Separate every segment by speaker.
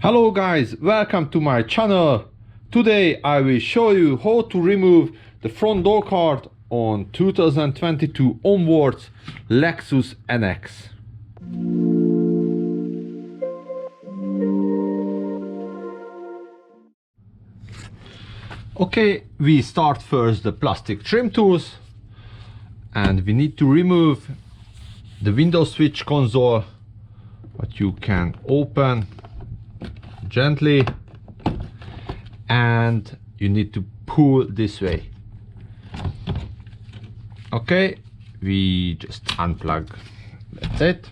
Speaker 1: Hello guys, welcome to my channel. Today I will show you how to remove the front door card on 2022 onwards Lexus NX. Okay, we start first the plastic trim tools, and we need to remove the window switch console, but you can open gently and you need to pull this way. Okay, we just unplug. That's it.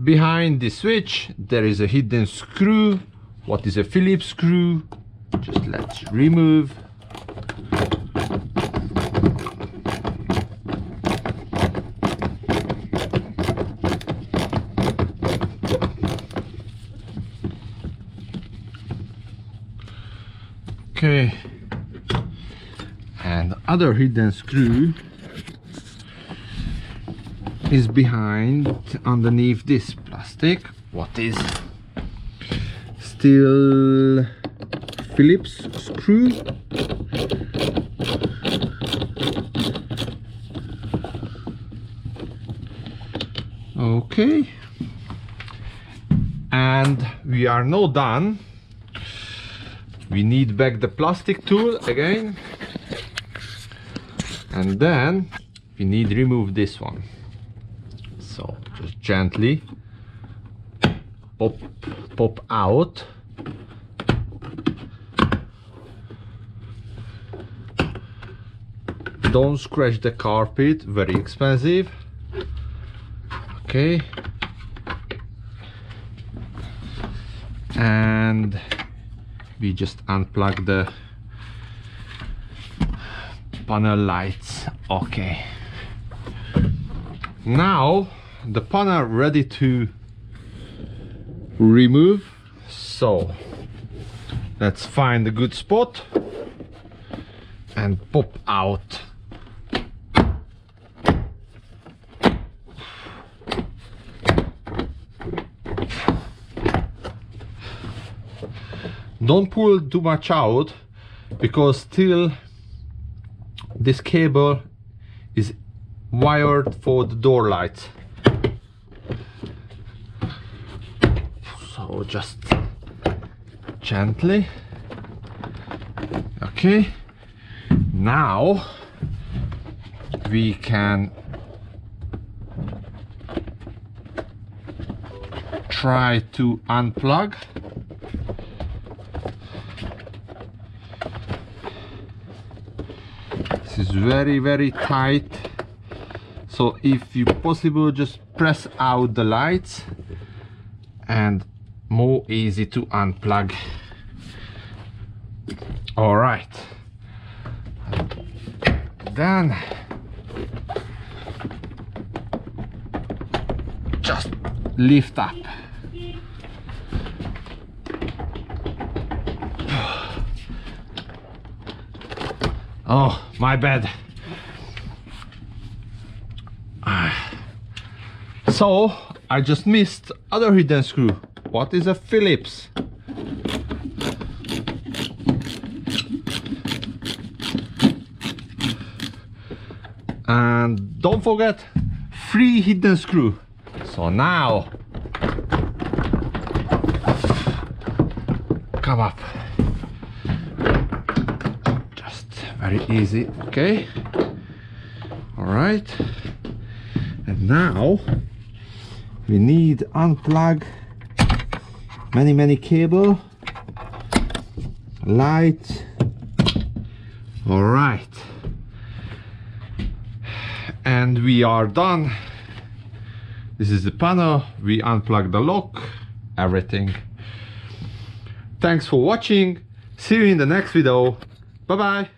Speaker 1: Behind the switch there is a hidden screw. What is a Phillips screw? Just let's remove. Okay, and the other hidden screw is behind, underneath this plastic. What is still Phillips screw. Okay, and we are now done. We need back the plastic tool again, and then we need to remove this one. So just gently pop out. Don't scratch the carpet, very expensive. Okay, and we just unplug the panel lights. Okay, now the panel ready to remove, so let's find a good spot and pop out. Don't pull too much out, because still this cable is wired for the door lights. So just gently. Okay, now we can try to unplug. Is very tight, so if you possible just press out the lights, and more easy to unplug. All right, then just lift up. Oh, my bad. So I just missed other hidden screw. What is a Phillips? And don't forget 3 hidden screw. So now come up. Very easy. Okay, all right, and now we need to unplug many cable, light. All right, and we are done. This is the panel. We unplug the lock, everything. Thanks for watching. See you in the next video. Bye bye.